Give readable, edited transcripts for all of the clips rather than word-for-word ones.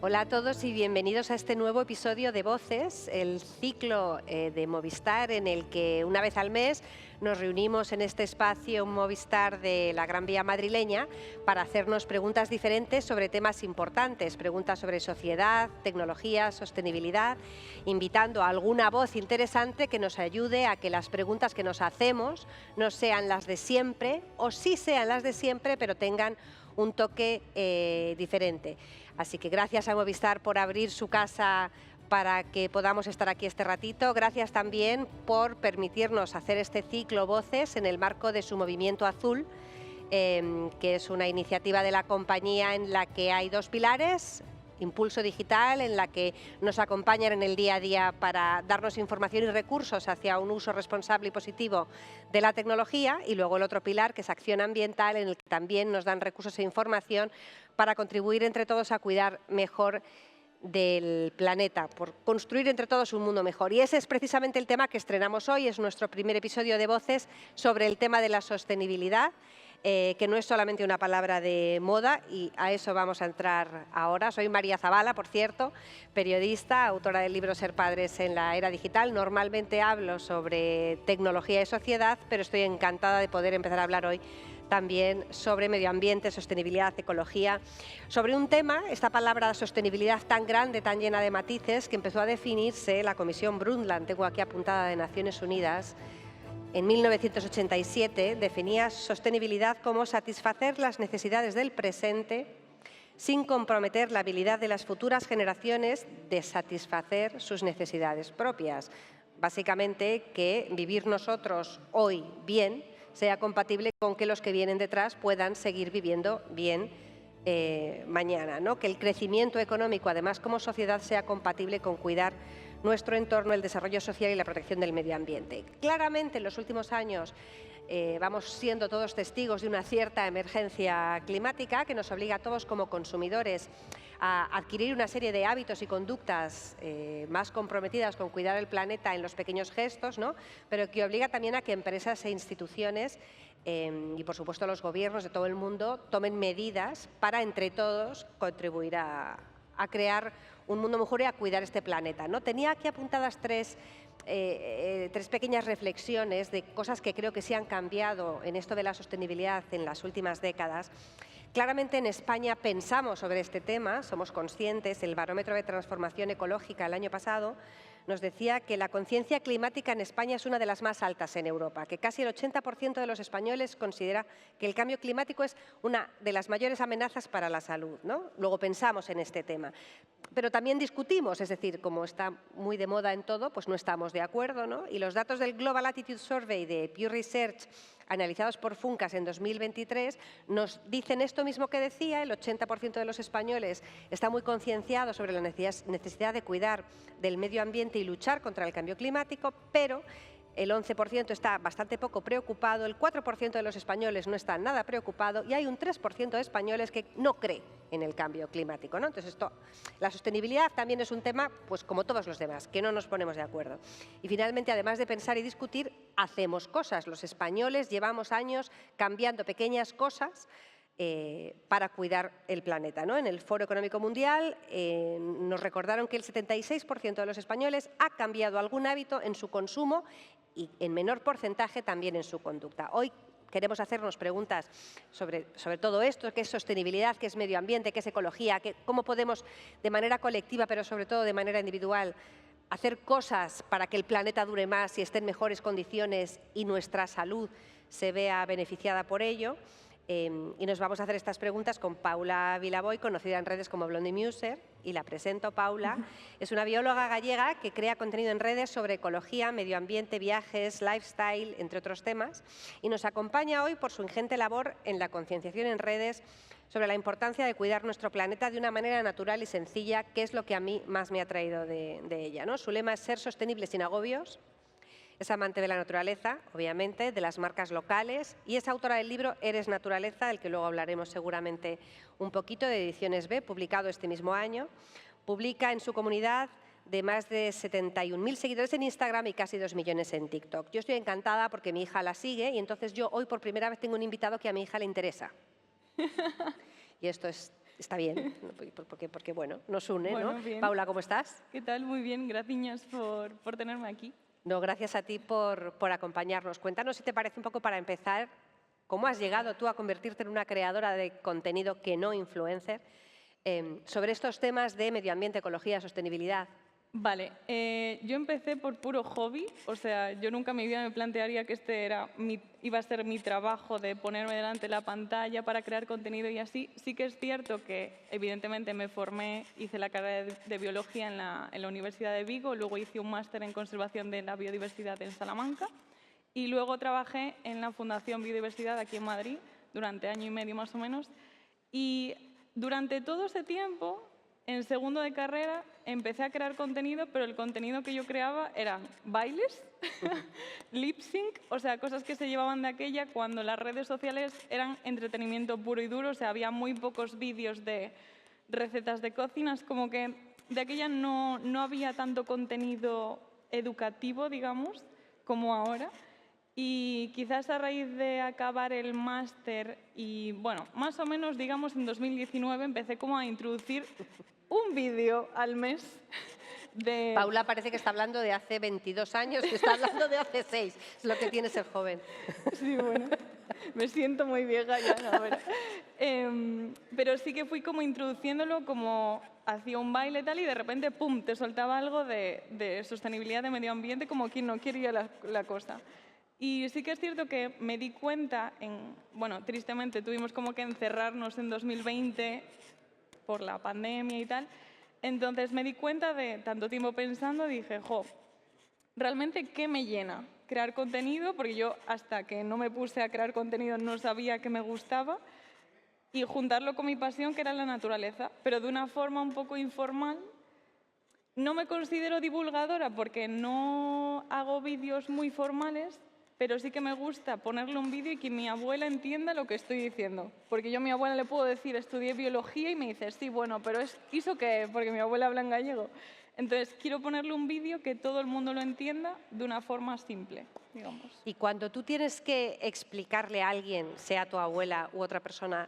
Hola a todos y bienvenidos a este nuevo episodio de Voces, el ciclo de Movistar en el que una vez al mes nos reunimos en este espacio Movistar de la Gran Vía madrileña para hacernos preguntas diferentes sobre temas importantes, preguntas sobre sociedad, tecnología, sostenibilidad, invitando a alguna voz interesante que nos ayude a que las preguntas que nos hacemos no sean las de siempre o sí sean las de siempre, pero tengan un toque diferente. Así que gracias a Movistar por abrir su casa para que podamos estar aquí este ratito. Gracias también por permitirnos hacer este ciclo Voces en el marco de su Movimiento Azul, que es una iniciativa de la compañía en la que hay dos pilares: Impulso Digital, en la que nos acompañan en el día a día para darnos información y recursos hacia un uso responsable y positivo de la tecnología, y luego el otro pilar, que es Acción Ambiental, en el que también nos dan recursos e información para contribuir entre todos a cuidar mejor del planeta, por construir entre todos un mundo mejor. Y ese es precisamente el tema que estrenamos hoy. Es nuestro primer episodio de Voces sobre el tema de la sostenibilidad, que no es solamente una palabra de moda, y a eso vamos a entrar ahora. Soy María Zabala, por cierto, periodista, autora del libro Ser padres en la era digital. Normalmente hablo sobre tecnología y sociedad, pero estoy encantada de poder empezar a hablar hoy también sobre medio ambiente, sostenibilidad, ecología, sobre un tema, esta palabra sostenibilidad tan grande, tan llena de matices, que empezó a definirse la Comisión Brundtland, tengo aquí apuntada, de Naciones Unidas. En 1987 definía sostenibilidad como satisfacer las necesidades del presente sin comprometer la habilidad de las futuras generaciones de satisfacer sus necesidades propias. Básicamente, que vivir nosotros hoy bien sea compatible con que los que vienen detrás puedan seguir viviendo bien mañana, ¿no? Que el crecimiento económico, además, como sociedad, sea compatible con cuidar nuestro entorno, el desarrollo social y la protección del medio ambiente. Claramente, en los últimos años vamos siendo todos testigos de una cierta emergencia climática que nos obliga a todos como consumidores a adquirir una serie de hábitos y conductas más comprometidas con cuidar el planeta en los pequeños gestos, ¿no? Pero que obliga también a que empresas e instituciones y, por supuesto, los gobiernos de todo el mundo tomen medidas para, entre todos, contribuir a crear un mundo mejor y a cuidar este planeta, ¿no? Tenía aquí apuntadas tres pequeñas reflexiones de cosas que creo que sí han cambiado en esto de la sostenibilidad en las últimas décadas. Claramente en España pensamos sobre este tema, somos conscientes. El Barómetro de Transformación Ecológica el año pasado nos decía que la conciencia climática en España es una de las más altas en Europa, que casi el 80% de los españoles considera que el cambio climático es una de las mayores amenazas para la salud, ¿no? Luego pensamos en este tema, pero también discutimos, es decir, como está muy de moda en todo, pues no estamos de acuerdo, ¿no? Y los datos del Global Attitude Survey de Pew Research, analizados por Funcas en 2023, nos dicen esto mismo que decía. El 80% de los españoles está muy concienciado sobre la necesidad de cuidar del medio ambiente y luchar contra el cambio climático, pero el 11% está bastante poco preocupado, el 4% de los españoles no está nada preocupado y hay un 3% de españoles que no cree en el cambio climático, ¿no? Entonces, la sostenibilidad también es un tema, pues como todos los demás, que no nos ponemos de acuerdo. Y finalmente, además de pensar y discutir, hacemos cosas. Los españoles llevamos años cambiando pequeñas cosas para cuidar el planeta, ¿no? En el Foro Económico Mundial nos recordaron que el 76% de los españoles ha cambiado algún hábito en su consumo y en menor porcentaje también en su conducta. Hoy queremos hacernos preguntas sobre todo esto: qué es sostenibilidad, qué es medio ambiente, qué es ecología, cómo podemos de manera colectiva, pero sobre todo de manera individual, hacer cosas para que el planeta dure más y esté en mejores condiciones y nuestra salud se vea beneficiada por ello. Y nos vamos a hacer estas preguntas con Paula Vilaboy, conocida en redes como Blondie Muser, y la presento. Paula es una bióloga gallega que crea contenido en redes sobre ecología, medio ambiente, viajes, lifestyle, entre otros temas, y nos acompaña hoy por su ingente labor en la concienciación en redes sobre la importancia de cuidar nuestro planeta de una manera natural y sencilla, que es lo que a mí más me ha traído de ella, ¿no? Su lema es ser sostenible sin agobios. Es amante de la naturaleza, obviamente, de las marcas locales, y es autora del libro Eres Naturaleza, del que luego hablaremos seguramente un poquito, de Ediciones B, publicado este mismo año. Publica en su comunidad de más de 71.000 seguidores en Instagram y casi 2 millones en TikTok. Yo estoy encantada porque mi hija la sigue, y entonces yo hoy por primera vez tengo un invitado que a mi hija le interesa. Y esto es Está bien, porque bueno, nos une, Bueno, ¿no? bien. Paula, ¿cómo estás? ¿Qué tal? Muy bien, gracias por tenerme aquí. No, gracias a ti por acompañarnos. Cuéntanos, si te parece, un poco para empezar, cómo has llegado tú a convertirte en una creadora de contenido que no influencer sobre estos temas de medio ambiente, ecología, sostenibilidad. Vale, yo empecé por puro hobby, o sea, yo nunca en mi vida me plantearía que iba a ser mi trabajo de ponerme delante de la pantalla para crear contenido y así. Sí que es cierto que evidentemente me formé, hice la carrera de biología en la Universidad de Vigo, luego hice un máster en conservación de la biodiversidad en Salamanca y luego trabajé en la Fundación Biodiversidad aquí en Madrid durante año y medio más o menos. Y durante todo ese tiempo, en segundo de carrera, empecé a crear contenido, pero el contenido que yo creaba eran bailes, lip sync, o sea, cosas que se llevaban de aquella cuando las redes sociales eran entretenimiento puro y duro, o sea, había muy pocos vídeos de recetas de cocinas, como que de aquella no había tanto contenido educativo, digamos, como ahora. Y quizás a raíz de acabar el máster y, bueno, más o menos, digamos, en 2019 empecé como a introducir un vídeo al mes de... Paula parece que está hablando de hace 22 años y está hablando de hace 6. Es lo que tiene ser joven. Sí, bueno, me siento muy vieja ya, no, pero sí que fui como introduciéndolo, como hacía un baile tal y de repente, ¡pum!, te soltaba algo de sostenibilidad, de medio ambiente, como quien no quería la cosa. Y sí que es cierto que me di cuenta, bueno, tristemente tuvimos como que encerrarnos en 2020 por la pandemia y tal, entonces me di cuenta de tanto tiempo pensando, dije, jo, ¿realmente qué me llena? Crear contenido, porque yo hasta que no me puse a crear contenido no sabía que me gustaba, y juntarlo con mi pasión, que era la naturaleza, pero de una forma un poco informal. No me considero divulgadora porque no hago vídeos muy formales, pero sí que me gusta ponerle un vídeo y que mi abuela entienda lo que estoy diciendo. Porque yo a mi abuela le puedo decir, estudié biología y me dice, sí, bueno, pero ¿eso qué? Porque mi abuela habla en gallego. Entonces, quiero ponerle un vídeo que todo el mundo lo entienda de una forma simple, digamos. Y cuando tú tienes que explicarle a alguien, sea tu abuela u otra persona,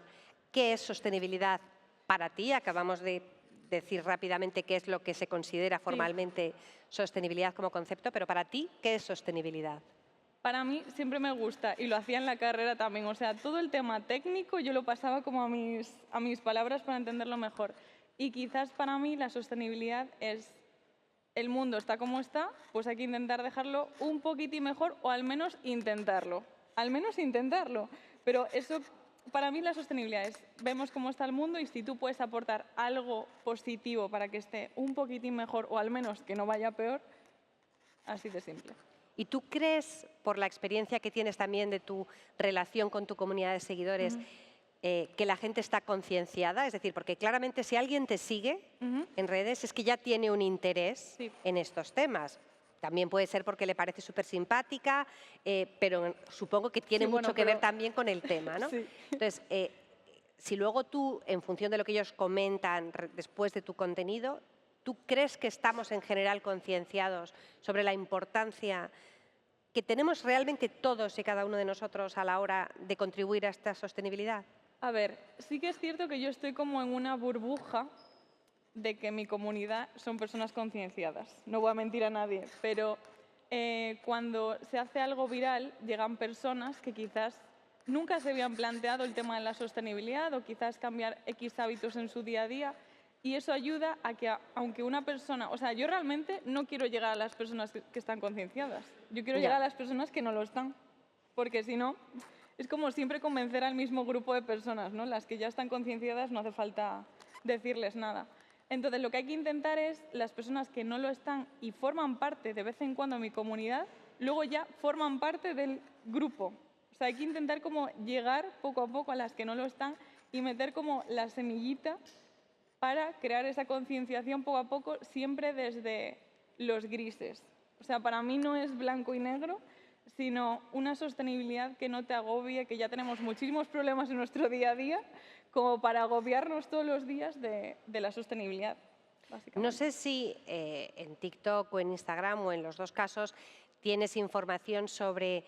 qué es sostenibilidad para ti, acabamos de decir rápidamente qué es lo que se considera formalmente sostenibilidad como concepto, pero para ti, ¿qué es sostenibilidad? Para mí siempre me gusta, y lo hacía en la carrera también, o sea, todo el tema técnico yo lo pasaba como a mis palabras para entenderlo mejor. Y quizás para mí la sostenibilidad es, el mundo está como está, pues hay que intentar dejarlo un poquitín mejor o al menos intentarlo. Al menos intentarlo. Pero eso, para mí la sostenibilidad es, vemos cómo está el mundo y si tú puedes aportar algo positivo para que esté un poquitín mejor o al menos que no vaya peor, así de simple. ¿Y tú crees, por la experiencia que tienes también de tu relación con tu comunidad de seguidores, que la gente está concienciada? Es decir, porque claramente si alguien te sigue en redes es que ya tiene un interés en estos temas. También puede ser porque le parece súper simpática, pero supongo que tiene mucho que ver también con el tema, ¿no? Sí. Entonces, si luego tú, en función de lo que ellos comentan después de tu contenido, ¿tú crees que estamos en general concienciados sobre la importancia que tenemos realmente todos y cada uno de nosotros a la hora de contribuir a esta sostenibilidad? A ver, sí que es cierto que yo estoy como en una burbuja de que mi comunidad son personas concienciadas. No voy a mentir a nadie, pero cuando se hace algo viral llegan personas que quizás nunca se habían planteado el tema de la sostenibilidad o quizás cambiar X hábitos en su día a día. Y eso ayuda a que, aunque una persona... O sea, yo realmente no quiero llegar a las personas que están concienciadas. Yo quiero llegar a las personas que no lo están. Porque si no, es como siempre convencer al mismo grupo de personas, ¿no? Las que ya están concienciadas no hace falta decirles nada. Entonces, lo que hay que intentar es las personas que no lo están y forman parte de vez en cuando de mi comunidad, luego ya forman parte del grupo. O sea, hay que intentar como llegar poco a poco a las que no lo están y meter como la semillita para crear esa concienciación poco a poco, siempre desde los grises. O sea, para mí no es blanco y negro, sino una sostenibilidad que no te agobie, que ya tenemos muchísimos problemas en nuestro día a día, como para agobiarnos todos los días de la sostenibilidad, básicamente. No sé si en TikTok o en Instagram o en los dos casos tienes información sobre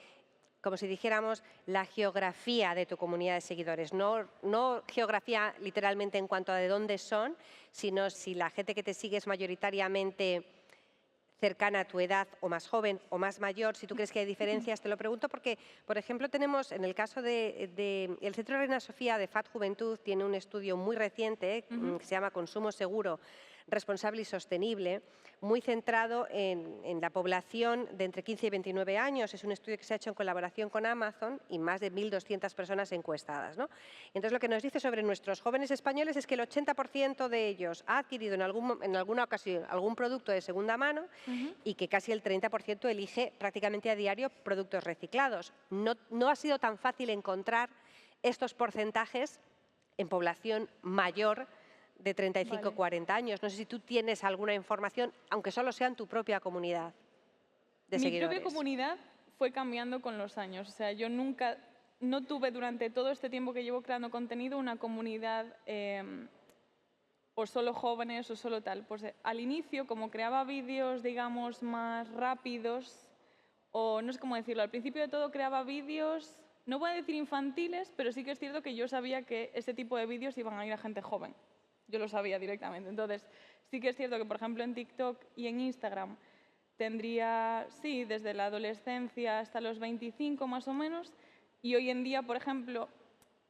como si dijéramos, la geografía de tu comunidad de seguidores. No geografía literalmente en cuanto a de dónde son, sino si la gente que te sigue es mayoritariamente cercana a tu edad o más joven o más mayor, si tú crees que hay diferencias, te lo pregunto porque, por ejemplo, tenemos en el caso el Centro Reina Sofía de FAD Juventud tiene un estudio muy reciente que se llama Consumo Seguro, Responsable y Sostenible, muy centrado en la población de entre 15 y 29 años. Es un estudio que se ha hecho en colaboración con Amazon y más de 1.200 personas encuestadas, ¿no? Entonces, lo que nos dice sobre nuestros jóvenes españoles es que el 80% de ellos ha adquirido en alguna ocasión algún producto de segunda mano y que casi el 30% elige prácticamente a diario productos reciclados. No ha sido tan fácil encontrar estos porcentajes en población mayor de 35 o 40 años. No sé si tú tienes alguna información, aunque solo sea en tu propia comunidad de seguidores. Mi propia comunidad fue cambiando con los años. O sea, yo no tuve durante todo este tiempo que llevo creando contenido una comunidad o solo jóvenes o solo tal. Pues al inicio, como creaba vídeos, digamos, más rápidos, o no sé cómo decirlo, al principio de todo creaba vídeos, no voy a decir infantiles, pero sí que es cierto que yo sabía que ese tipo de vídeos iban a ir a gente joven. Yo lo sabía directamente. Entonces, sí que es cierto que, por ejemplo, en TikTok y en Instagram tendría, sí, desde la adolescencia hasta los 25 más o menos. Y hoy en día, por ejemplo,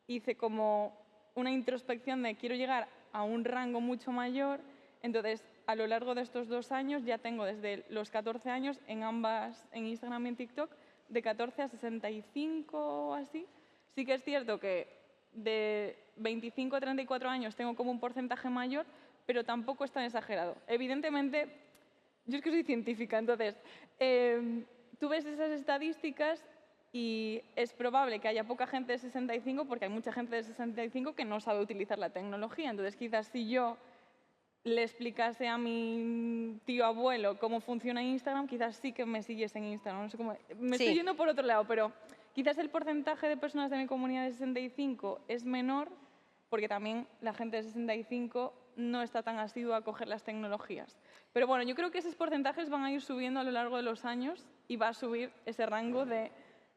hice como una introspección de quiero llegar a un rango mucho mayor. Entonces, a lo largo de estos 2 años ya tengo desde los 14 años en ambas, en Instagram y en TikTok, de 14 a 65 o así. Sí que es cierto que de 25 a 34 años tengo como un porcentaje mayor, pero tampoco es tan exagerado. Evidentemente, yo es que soy científica, entonces tú ves esas estadísticas y es probable que haya poca gente de 65 porque hay mucha gente de 65 que no sabe utilizar la tecnología. Entonces, quizás si yo le explicase a mi tío abuelo cómo funciona Instagram, quizás sí que me siguiese en Instagram. No sé cómo. Me estoy yendo por otro lado, pero quizás el porcentaje de personas de mi comunidad de 65 es menor porque también la gente de 65 no está tan asidua a coger las tecnologías. Pero bueno, yo creo que esos porcentajes van a ir subiendo a lo largo de los años y va a subir ese rango de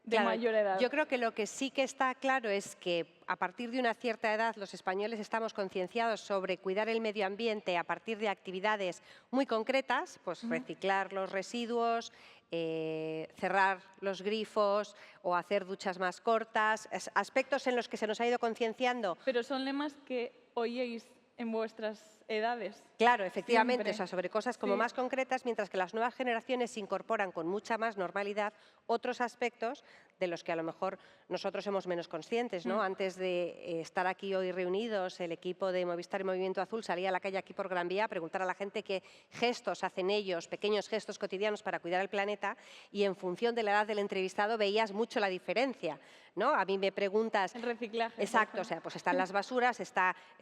mayor edad. Yo creo que lo que sí que está claro es que a partir de una cierta edad los españoles estamos concienciados sobre cuidar el medio ambiente a partir de actividades muy concretas, pues reciclar los residuos, cerrar los grifos o hacer duchas más cortas, aspectos en los que se nos ha ido concienciando. Pero son lemas que oíais en vuestras edades. Claro, efectivamente, o sea, sobre cosas como más concretas, mientras que las nuevas generaciones incorporan con mucha más normalidad otros aspectos de los que a lo mejor nosotros somos menos conscientes, ¿no? Antes de estar aquí hoy reunidos, el equipo de Movistar y Movimiento Azul salía a la calle aquí por Gran Vía a preguntar a la gente qué gestos hacen ellos, pequeños gestos cotidianos para cuidar el planeta, y en función de la edad del entrevistado veías mucho la diferencia, ¿no? A mí me preguntas... El reciclaje. Exacto, o sea, pues están las basuras,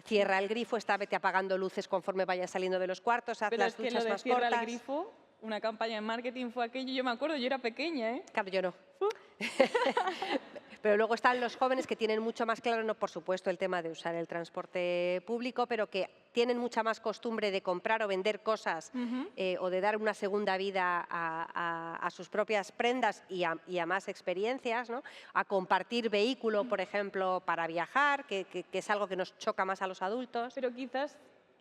cierra el grifo, vete apagando luces conforme vayas saliendo de los cuartos, haz las duchas más cierra cortas. El grifo, una campaña de marketing fue aquello, yo me acuerdo, yo era pequeña, ¿eh? Claro, yo no. Pero luego están los jóvenes que tienen mucho más claro, no por supuesto el tema de usar el transporte público, pero que tienen mucha más costumbre de comprar o vender cosas o de dar una segunda vida a sus propias prendas y a más experiencias, ¿no? A compartir vehículo, por ejemplo, para viajar, que es algo que nos choca más a los adultos. Pero quizás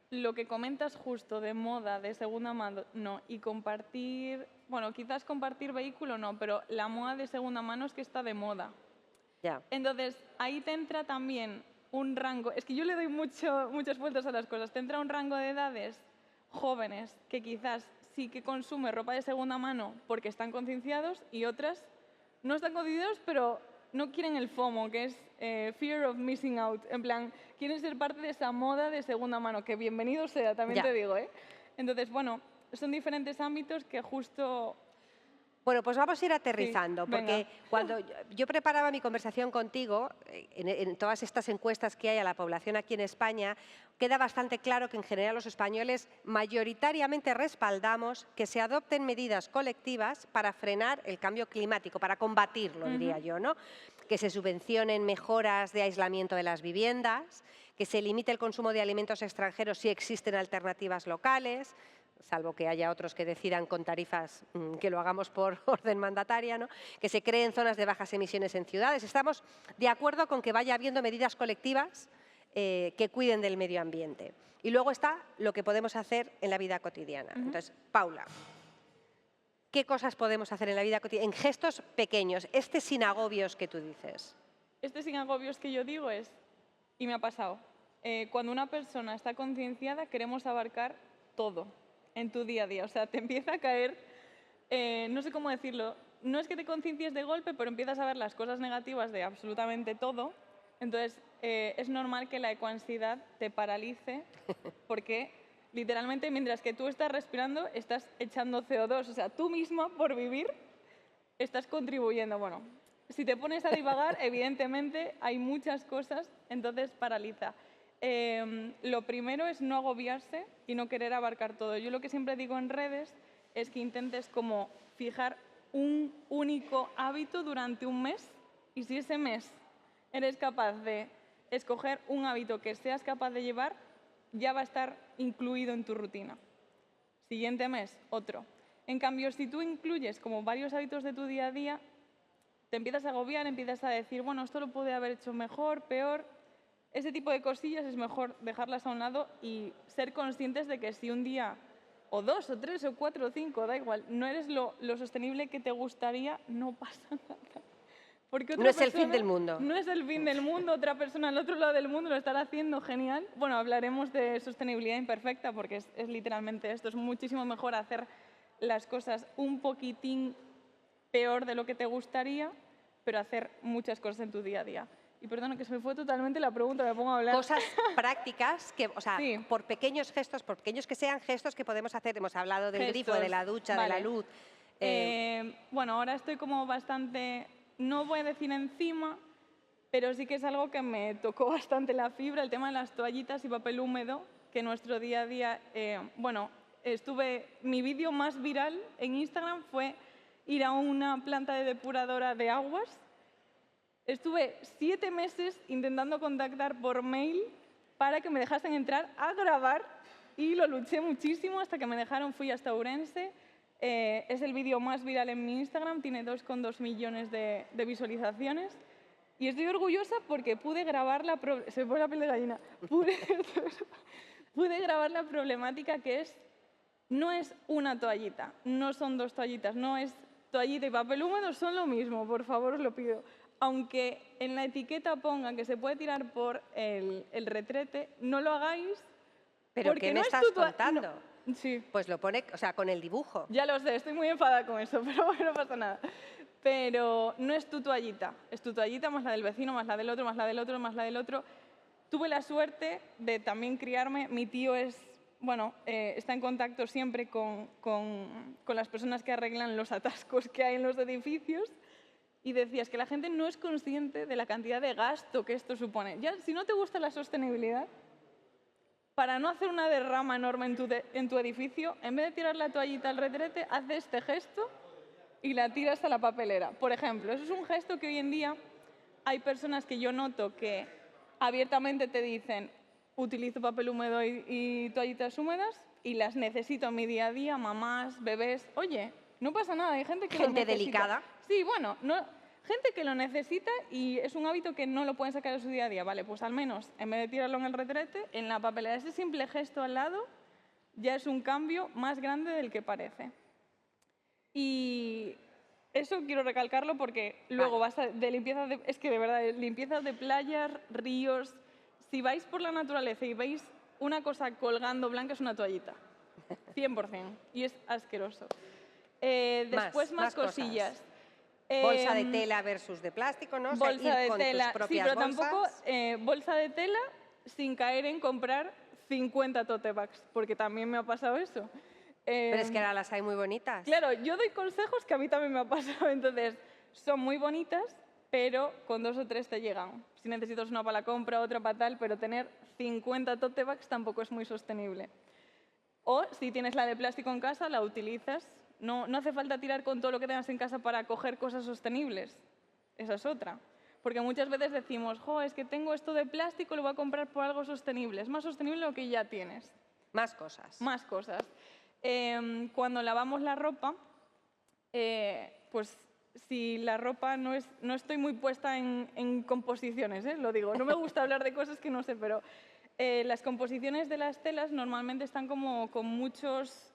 lo que comentas justo de moda, de segunda mano, no, y compartir, bueno, quizás compartir vehículo no, pero la moda de segunda mano es que está de moda. Ya. Entonces, ahí te entra también un rango, es que yo le doy muchas vueltas a las cosas, te entra un rango de edades jóvenes que quizás sí que consumen ropa de segunda mano porque están concienciados y otras no están concienciados, pero no quieren el FOMO, que es Fear of Missing Out. En plan, quieren ser parte de esa moda de segunda mano, que bienvenido sea, también te digo, ¿eh? Entonces, bueno, son diferentes ámbitos que justo... Bueno, pues vamos a ir aterrizando, porque cuando yo preparaba mi conversación contigo, en todas estas encuestas que hay a la población aquí en España, queda bastante claro que en general los españoles mayoritariamente respaldamos que se adopten medidas colectivas para frenar el cambio climático, para combatirlo, diría yo, ¿no? Que se subvencionen mejoras de aislamiento de las viviendas, que se limite el consumo de alimentos extranjeros si existen alternativas locales. salvo que haya otros que decidan con tarifas que lo hagamos por orden mandataria, ¿no? Que se creen zonas de bajas emisiones en ciudades. Estamos de acuerdo con que vaya habiendo medidas colectivas que cuiden del medio ambiente. Y luego está lo que podemos hacer en la vida cotidiana. Entonces, Paula, ¿qué cosas podemos hacer en la vida cotidiana? En gestos pequeños, sin agobios que tú dices. Sin agobios que yo digo es, y me ha pasado, cuando una persona está concienciada queremos abarcar todo en tu día a día. O sea, te empieza a caer, no sé cómo decirlo, no es que te conciencies de golpe, pero empiezas a ver las cosas negativas de absolutamente todo. Entonces, es normal que la ecoansiedad te paralice porque literalmente mientras que tú estás respirando estás echando CO2. O sea, tú misma por vivir estás contribuyendo. Bueno, si te pones a divagar, evidentemente hay muchas cosas, entonces paraliza. Lo primero es no agobiarse y no querer abarcar todo. Yo lo que siempre digo en redes es que intentes como fijar un único hábito durante un mes y si ese mes eres capaz de escoger un hábito que seas capaz de llevar, ya va a estar incluido en tu rutina. Siguiente mes, otro. En cambio, si tú incluyes como varios hábitos de tu día a día, te empiezas a agobiar, empiezas a decir, bueno, esto lo pude haber hecho mejor, peor. Ese tipo de cosillas es mejor dejarlas a un lado y ser conscientes de que si un día, o 2, o 3, o 4, o 5, da igual, no eres lo sostenible que te gustaría, no pasa nada. Porque no es el fin del mundo. No es el fin del mundo, otra persona al otro lado del mundo lo estará haciendo genial. Bueno, hablaremos de sostenibilidad imperfecta porque es literalmente esto. Es muchísimo mejor hacer las cosas un poquitín peor de lo que te gustaría, pero hacer muchas cosas en tu día a día. Y perdona que se me fue totalmente la pregunta, me pongo a hablar. Cosas prácticas, que, o sea, sí. por pequeños gestos, por pequeños que sean gestos que podemos hacer. Hemos hablado del grifo, de la ducha, vale. de la luz. Bueno, ahora estoy como bastante, no voy a decir encima, pero sí que es algo que me tocó bastante la fibra, el tema de las toallitas y papel húmedo, que nuestro día a día, bueno, mi vídeo más viral en Instagram fue ir a una planta de depuradora de aguas. Estuve 7 meses intentando contactar por mail para que me dejasen entrar a grabar y lo luché muchísimo hasta que me dejaron, fui hasta Ourense. Es el vídeo más viral en mi Instagram, tiene 2,2 millones de visualizaciones. Y estoy orgullosa porque pude grabar se me pone la piel de gallina. Pude grabar la problemática que no es una toallita, no son 2 toallitas, no es toallita y papel húmedo, son lo mismo, por favor os lo pido. Aunque en la etiqueta ponga que se puede tirar por el retrete, no lo hagáis. ¿Pero qué me estás contando? No, sí. Pues lo pone, o sea, con el dibujo. Ya lo sé, estoy muy enfadada con eso, pero bueno, no pasa nada. Pero no es tu toallita, es tu toallita más la del vecino, más la del otro, más la del otro, más la del otro. Tuve la suerte de también criarme, mi tío está en contacto siempre con las personas que arreglan los atascos que hay en los edificios y decías que la gente no es consciente de la cantidad de gasto que esto supone. Ya, si no te gusta la sostenibilidad, para no hacer una derrama enorme en tu edificio, en vez de tirar la toallita al retrete, haz este gesto y la tiras a la papelera. Por ejemplo, eso es un gesto que hoy en día hay personas que yo noto que abiertamente te dicen utilizo papel húmedo y toallitas húmedas y las necesito en mi día a día, mamás, bebés. Oye, no pasa nada, hay gente que lo necesita. Gente delicada. Sí, bueno, gente que lo necesita y es un hábito que no lo pueden sacar de su día a día. Vale, pues al menos, en vez de tirarlo en el retrete, en la papelera, ese simple gesto al lado ya es un cambio más grande del que parece. Y eso quiero recalcarlo porque luego vas de limpieza es que de verdad, limpiezas de playas, ríos. Si vais por la naturaleza y veis una cosa colgando blanca, es una toallita. 100%. Y es asqueroso. Después más cosillas. Bolsa de tela versus de plástico, ¿no? Bolsa o sea, ir de con tela, tus propias sí, pero bolsas. tampoco bolsa de tela sin caer en comprar 50 tote bags, porque también me ha pasado eso. Pero es que ahora las hay muy bonitas. Claro, yo doy consejos que a mí también me ha pasado, entonces son muy bonitas, pero con 2 o 3 te llegan. Si necesitas una para la compra, otra para tal, pero tener 50 tote bags tampoco es muy sostenible. O si tienes la de plástico en casa, la utilizas. No hace falta tirar con todo lo que tengas en casa para coger cosas sostenibles. Esa es otra. Porque muchas veces decimos, es que tengo esto de plástico, lo voy a comprar por algo sostenible. Es más sostenible lo que ya tienes. Más cosas. Más cosas. Cuando lavamos la ropa, pues si la ropa no estoy muy puesta en composiciones, lo digo, no me gusta hablar de cosas que no sé, pero las composiciones de las telas normalmente están como con muchos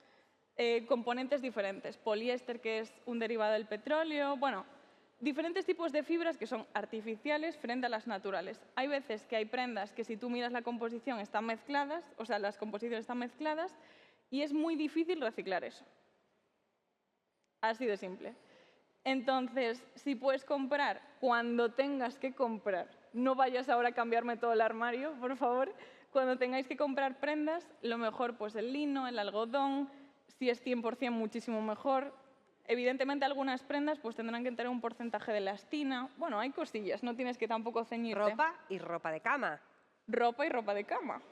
componentes diferentes. Poliéster, que es un derivado del petróleo, bueno, diferentes tipos de fibras que son artificiales frente a las naturales. Hay veces que hay prendas que si tú miras la composición están mezcladas, o sea, las composiciones están mezcladas, y es muy difícil reciclar eso. Así de simple. Entonces, si puedes comprar cuando tengas que comprar, no vayas ahora a cambiarme todo el armario, por favor. Cuando tengáis que comprar prendas, lo mejor pues el lino, el algodón, si es 100% muchísimo mejor. Evidentemente algunas prendas pues tendrán que tener un porcentaje de elastina. Bueno, hay cosillas, no tienes que tampoco ceñirte. Ropa y ropa de cama. Ropa y ropa de cama.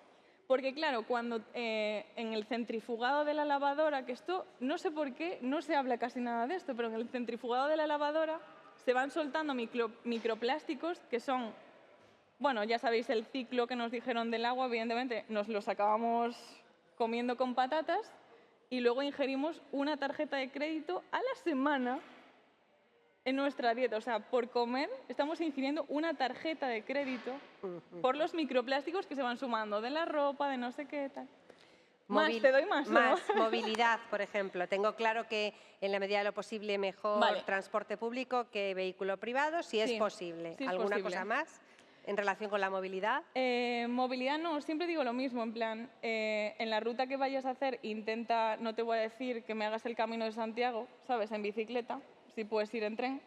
Porque claro, cuando en el centrifugado de la lavadora, que esto no sé por qué, no se habla casi nada de esto, pero en el centrifugado de la lavadora se van soltando microplásticos que son, bueno, ya sabéis el ciclo que nos dijeron del agua, evidentemente nos los acabamos comiendo con patatas y luego ingerimos una tarjeta de crédito a la semana en nuestra dieta. O sea, por comer estamos ingiriendo una tarjeta de crédito por los microplásticos que se van sumando de la ropa, de no sé qué tal. Te doy más, ¿no? Más movilidad, por ejemplo. Tengo claro que en la medida de lo posible mejor transporte público que vehículo privado, si es posible. Sí es ¿Alguna posible. cosa más en relación con la movilidad? Movilidad no, siempre digo lo mismo, en plan, en la ruta que vayas a hacer intenta, no te voy a decir que me hagas el Camino de Santiago, ¿sabes?, en bicicleta, si puedes ir en tren,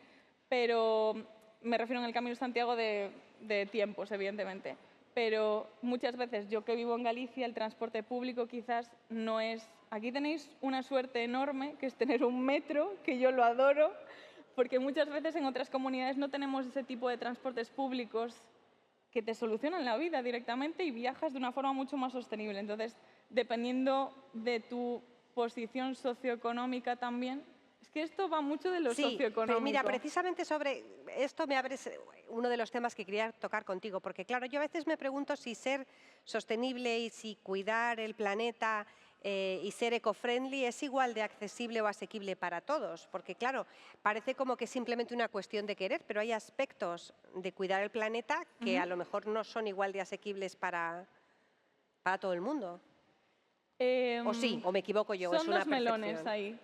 pero me refiero en el Camino de Santiago de tiempos, evidentemente. Pero muchas veces, yo que vivo en Galicia, el transporte público quizás no es... Aquí tenéis una suerte enorme, que es tener un metro, que yo lo adoro, porque muchas veces en otras comunidades no tenemos ese tipo de transportes públicos que te solucionan la vida directamente y viajas de una forma mucho más sostenible. Entonces, dependiendo de tu posición socioeconómica también, es que esto va mucho de lo socioeconómico. Mira, precisamente sobre esto me abres uno de los temas que quería tocar contigo, porque claro, yo a veces me pregunto si ser sostenible y si cuidar el planeta y ser eco-friendly es igual de accesible o asequible para todos, porque claro, parece como que es simplemente una cuestión de querer, pero hay aspectos de cuidar el planeta que a lo mejor no son igual de asequibles para todo el mundo. O sí, o me equivoco yo, es una percepción. Son dos melones ahí.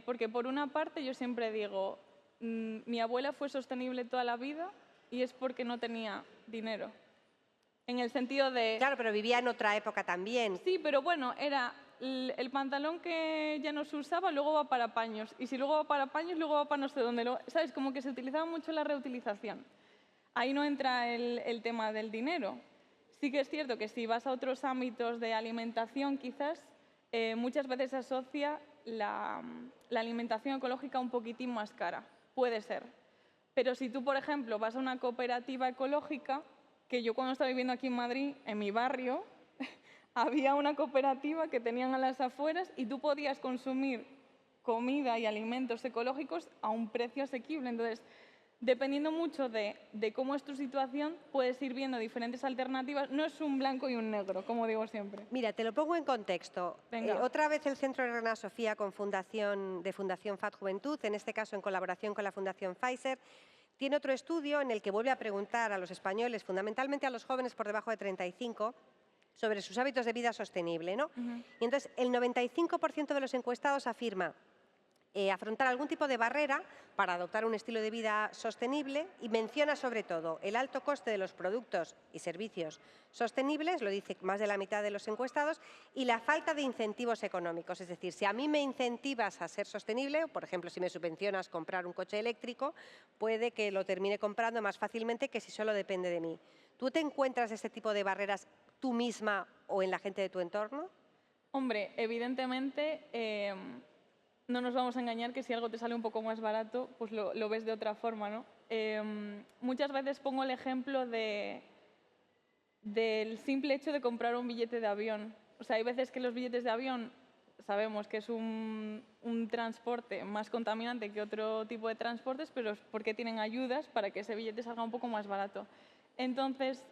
Porque por una parte yo siempre digo, mi abuela fue sostenible toda la vida y es porque no tenía dinero. En el sentido de... Claro, pero vivía en otra época también. Sí, pero bueno, era el pantalón que ya no se usaba, luego va para paños. Y si luego va para paños, luego va para no sé dónde. ¿Sabes? Como que se utilizaba mucho la reutilización. Ahí no entra el tema del dinero. Sí que es cierto que si vas a otros ámbitos de alimentación, quizás, muchas veces se asocia la alimentación ecológica un poquitín más cara. Puede ser. Pero si tú, por ejemplo, vas a una cooperativa ecológica, que yo cuando estaba viviendo aquí en Madrid, en mi barrio, había una cooperativa que tenían a las afueras y tú podías consumir comida y alimentos ecológicos a un precio asequible. Entonces, dependiendo mucho de cómo es tu situación, puedes ir viendo diferentes alternativas. No es un blanco y un negro, como digo siempre. Mira, te lo pongo en contexto. Otra vez el Centro Reina Sofía con Fundación FAD Juventud, en este caso en colaboración con la Fundación Pfizer, tiene otro estudio en el que vuelve a preguntar a los españoles, fundamentalmente a los jóvenes por debajo de 35, sobre sus hábitos de vida sostenible, ¿no? Y entonces el 95% de los encuestados afirma afrontar algún tipo de barrera para adoptar un estilo de vida sostenible y menciona sobre todo el alto coste de los productos y servicios sostenibles, lo dice más de la mitad de los encuestados, y la falta de incentivos económicos. Es decir, si a mí me incentivas a ser sostenible, por ejemplo, si me subvencionas comprar un coche eléctrico, puede que lo termine comprando más fácilmente que si solo depende de mí. ¿Tú te encuentras este tipo de barreras tú misma o en la gente de tu entorno? Hombre, evidentemente... no nos vamos a engañar que si algo te sale un poco más barato, pues lo ves de otra forma, ¿no? Muchas veces pongo el ejemplo del simple hecho de comprar un billete de avión. O sea, hay veces que los billetes de avión sabemos que es un transporte más contaminante que otro tipo de transportes, pero es porque tienen ayudas para que ese billete salga un poco más barato. Entonces,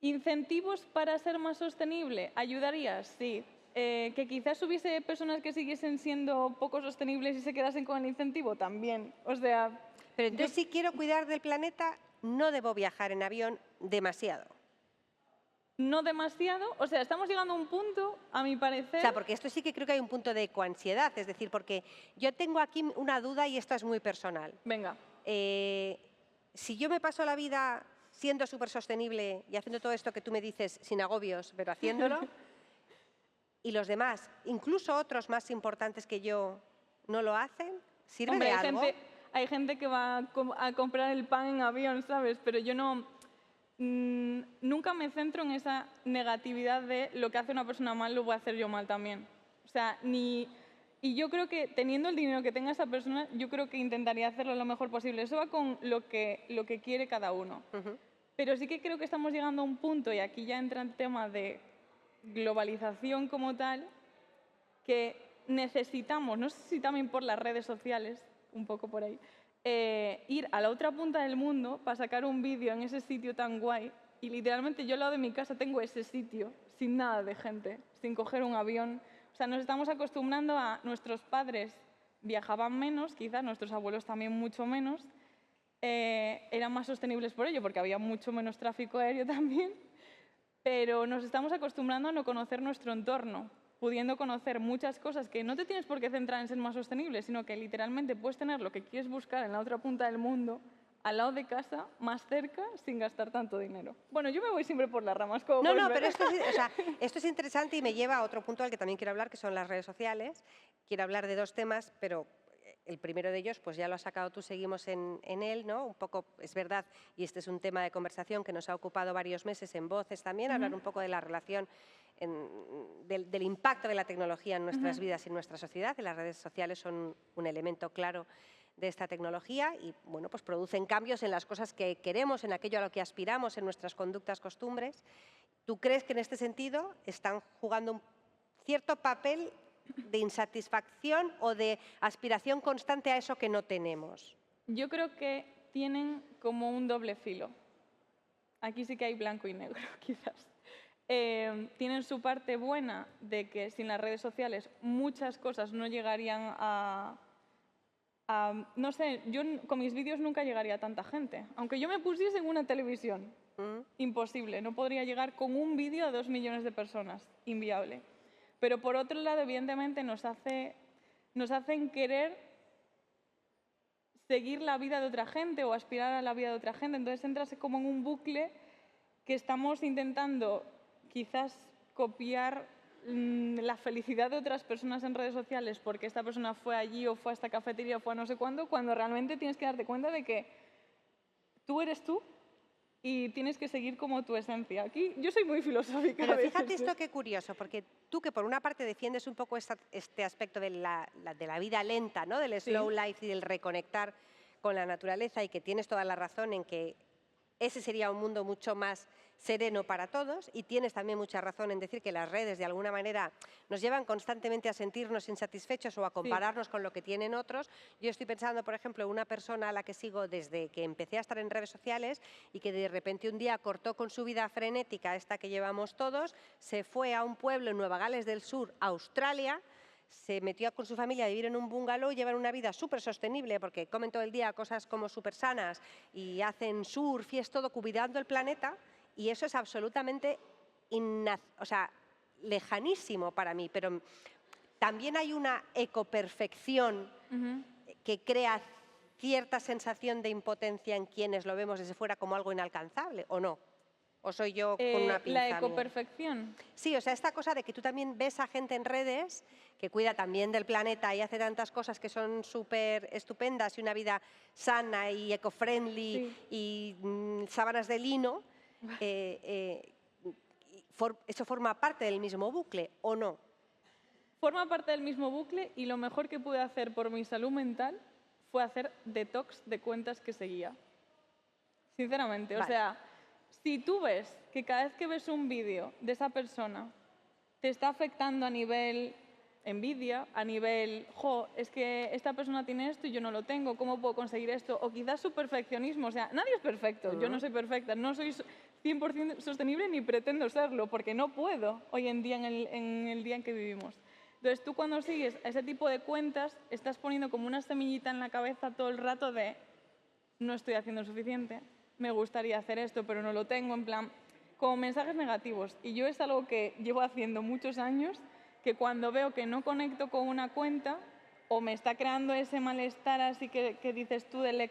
¿incentivos para ser más sostenible? ¿Ayudaría? Sí. Que quizás hubiese personas que siguiesen siendo poco sostenibles y se quedasen con el incentivo también. O sea, Pero entonces, si quiero cuidar del planeta, no debo viajar en avión demasiado. no demasiado. O sea, estamos llegando a un punto, a mi O parecer... sea, porque esto sí que creo que hay un punto de ecoansiedad, es decir, porque yo tengo aquí una duda y esto es muy personal. Venga. Si yo me paso la vida siendo súper sostenible y haciendo todo esto que tú me dices sin agobios, pero haciéndolo, y los demás, incluso otros más importantes que yo, no lo hacen, ¿sirve Hombre, de algo? hay gente que va a comprar el pan en avión, ¿sabes? Pero yo no... nunca me centro en esa negatividad de lo que hace una persona mal lo voy a hacer yo mal también. O sea, y yo creo que teniendo el dinero que tenga esa persona, yo creo que intentaría hacerlo lo mejor posible. Eso va con lo que quiere cada uno. Pero sí que creo que estamos llegando a un punto, y aquí ya entra el tema de globalización como tal, que necesitamos, no sé si también por las redes sociales, un poco por ahí, ir a la otra punta del mundo para sacar un vídeo en ese sitio tan guay. Y literalmente yo al lado de mi casa tengo ese sitio, sin nada de gente, sin coger un avión. O sea, nos estamos acostumbrando a nuestros padres viajaban menos, quizás nuestros abuelos también mucho menos, eran más sostenibles por ello, porque había mucho menos tráfico aéreo también, pero nos estamos acostumbrando a no conocer nuestro entorno, pudiendo conocer muchas cosas que no te tienes por qué centrar en ser más sostenible, sino que literalmente puedes tener lo que quieres buscar en la otra punta del mundo, al lado de casa, más cerca, sin gastar tanto dinero. Bueno, yo me voy siempre por las ramas, como No, puedes no, ver. pero esto es interesante y me lleva a otro punto al que también quiero hablar, que son las redes sociales. Quiero hablar de dos temas, pero el primero de ellos, pues ya lo has sacado tú, seguimos en él, ¿no? Un poco, es verdad, y este es un tema de conversación que nos ha ocupado varios meses en Voces también, hablar un poco de la relación, del impacto de la tecnología en nuestras vidas y en nuestra sociedad, y las redes sociales son un elemento claro de esta tecnología y, bueno, pues producen cambios en las cosas que queremos, en aquello a lo que aspiramos, en nuestras conductas, costumbres. ¿Tú crees que en este sentido están jugando un cierto papel de insatisfacción o de aspiración constante a eso que no tenemos? Yo creo que tienen como un doble filo. Aquí sí que hay blanco y negro, quizás. Tienen su parte buena de que sin las redes sociales muchas cosas no llegarían no sé, yo con mis vídeos nunca llegaría a tanta gente. Aunque yo me pusiese en una televisión, imposible. No podría llegar con un vídeo a 2 millones de personas, inviable. Pero por otro lado, evidentemente, nos hacen querer seguir la vida de otra gente o aspirar a la vida de otra gente. Entonces entras como en un bucle que estamos intentando quizás copiar la felicidad de otras personas en redes sociales porque esta persona fue allí o fue a esta cafetería o fue a no sé cuándo, cuando realmente tienes que darte cuenta de que tú eres tú y tienes que seguir como tu esencia. Aquí yo soy muy filosófica. Pero fíjate esto qué curioso, porque tú que por una parte defiendes un poco este aspecto de la vida lenta, ¿no? Del slow life y del reconectar con la naturaleza, y que tienes toda la razón en que ese sería un mundo mucho más sereno para todos, y tienes también mucha razón en decir que las redes de alguna manera nos llevan constantemente a sentirnos insatisfechos o a compararnos con lo que tienen otros. Yo estoy pensando, por ejemplo, en una persona a la que sigo desde que empecé a estar en redes sociales y que de repente un día cortó con su vida frenética, esta que llevamos todos, se fue a un pueblo en Nueva Gales del Sur, Australia, se metió con su familia a vivir en un bungalow, llevan una vida súper sostenible porque comen todo el día cosas como súper sanas y hacen surf y es todo cuidando el planeta, y eso es absolutamente lejanísimo para mí, pero también hay una ecoperfección que crea cierta sensación de impotencia en quienes lo vemos desde fuera como algo inalcanzable, ¿o no? ¿O soy yo con una pinza La mía? ecoperfección. Sí, o sea, esta cosa de que tú también ves a gente en redes que cuida también del planeta y hace tantas cosas que son súper estupendas y una vida sana y eco-friendly y sábanas de lino, ¿eso forma parte del mismo bucle o no? Forma parte del mismo bucle y lo mejor que pude hacer por mi salud mental fue hacer detox de cuentas que seguía. Sinceramente, o sea, si tú ves que cada vez que ves un vídeo de esa persona te está afectando a nivel envidia, a nivel, es que esta persona tiene esto y yo no lo tengo, ¿cómo puedo conseguir esto? O quizás su perfeccionismo, o sea, nadie es perfecto, yo no soy perfecta, no soy 100% sostenible ni pretendo serlo, porque no puedo hoy en día en el día en que vivimos. Entonces, tú cuando sigues a ese tipo de cuentas, estás poniendo como una semillita en la cabeza todo el rato de no estoy haciendo suficiente, me gustaría hacer esto, pero no lo tengo, en plan, como mensajes negativos. Y yo es algo que llevo haciendo muchos años, que cuando veo que no conecto con una cuenta o me está creando ese malestar así que dices tú del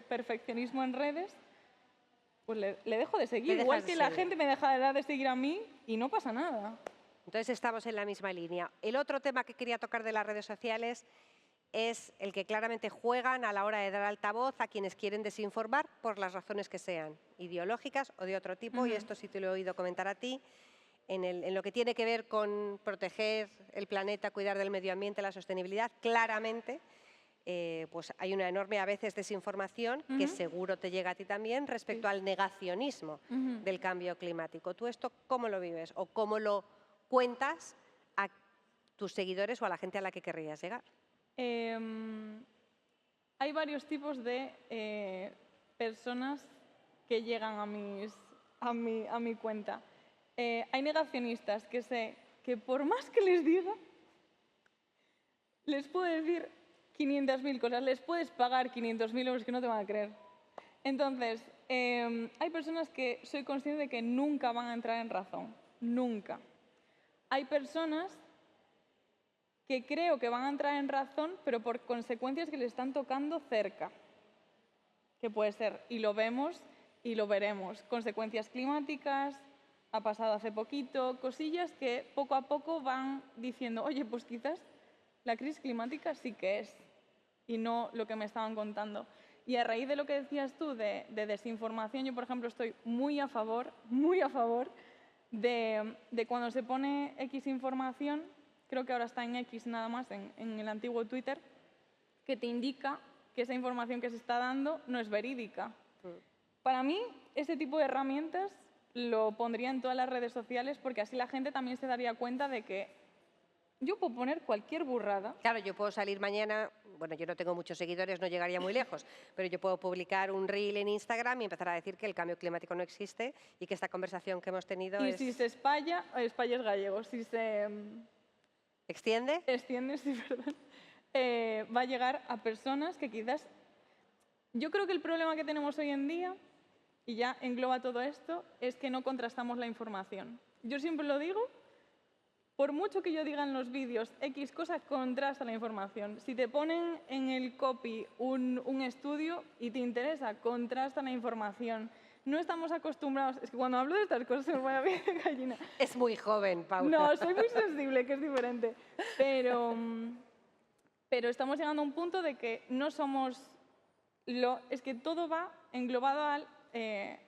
perfeccionismo en redes, pues le dejo de seguir. Igual que la gente me dejará de seguir a mí y no pasa nada. Entonces estamos en la misma línea. El otro tema que quería tocar de las redes sociales es el que claramente juegan a la hora de dar altavoz a quienes quieren desinformar por las razones que sean, ideológicas o de otro tipo, y esto sí te lo he oído comentar a ti, en lo que tiene que ver con proteger el planeta, cuidar del medio ambiente, la sostenibilidad, claramente pues hay una enorme a veces desinformación que seguro te llega a ti también respecto al negacionismo del cambio climático. ¿Tú esto cómo lo vives o cómo lo cuentas a tus seguidores o a la gente a la que querrías llegar? Hay varios tipos de personas que llegan a mi cuenta. Hay negacionistas que sé que por más que les diga, les puedo decir 500.000 cosas, les puedes pagar 500.000 euros que no te van a creer. Entonces, hay personas que soy consciente de que nunca van a entrar en razón, nunca. Hay personas que creo que van a entrar en razón, pero por consecuencias que le están tocando cerca. Que puede ser, y lo vemos y lo veremos, consecuencias climáticas, ha pasado hace poquito, cosillas que poco a poco van diciendo, oye, pues quizás la crisis climática sí que es, y no lo que me estaban contando. Y a raíz de lo que decías tú de desinformación, yo, por ejemplo, estoy muy a favor de cuando se pone X información, creo que ahora está en X nada más, en el antiguo Twitter, que te indica que esa información que se está dando no es verídica. Para mí, ese tipo de herramientas lo pondría en todas las redes sociales porque así la gente también se daría cuenta de que yo puedo poner cualquier burrada. Claro, yo puedo salir mañana, bueno, yo no tengo muchos seguidores, no llegaría muy lejos, pero yo puedo publicar un reel en Instagram y empezar a decir que el cambio climático no existe y que esta conversación que hemos tenido y si se espalla, es gallego, si se extiende, sí, perdón, va a llegar a personas que quizás... Yo creo que el problema que tenemos hoy en día, y ya engloba todo esto, es que no contrastamos la información. Yo siempre lo digo, por mucho que yo diga en los vídeos X cosa, contrasta la información. Si te ponen en el copy un estudio y te interesa, contrasta la información. No estamos acostumbrados... Es que cuando hablo de estas cosas se me pone a piel de gallina. Es muy joven, Paula. No, soy muy sensible, que es diferente. Pero estamos llegando a un punto de que no somos... Es que todo va englobado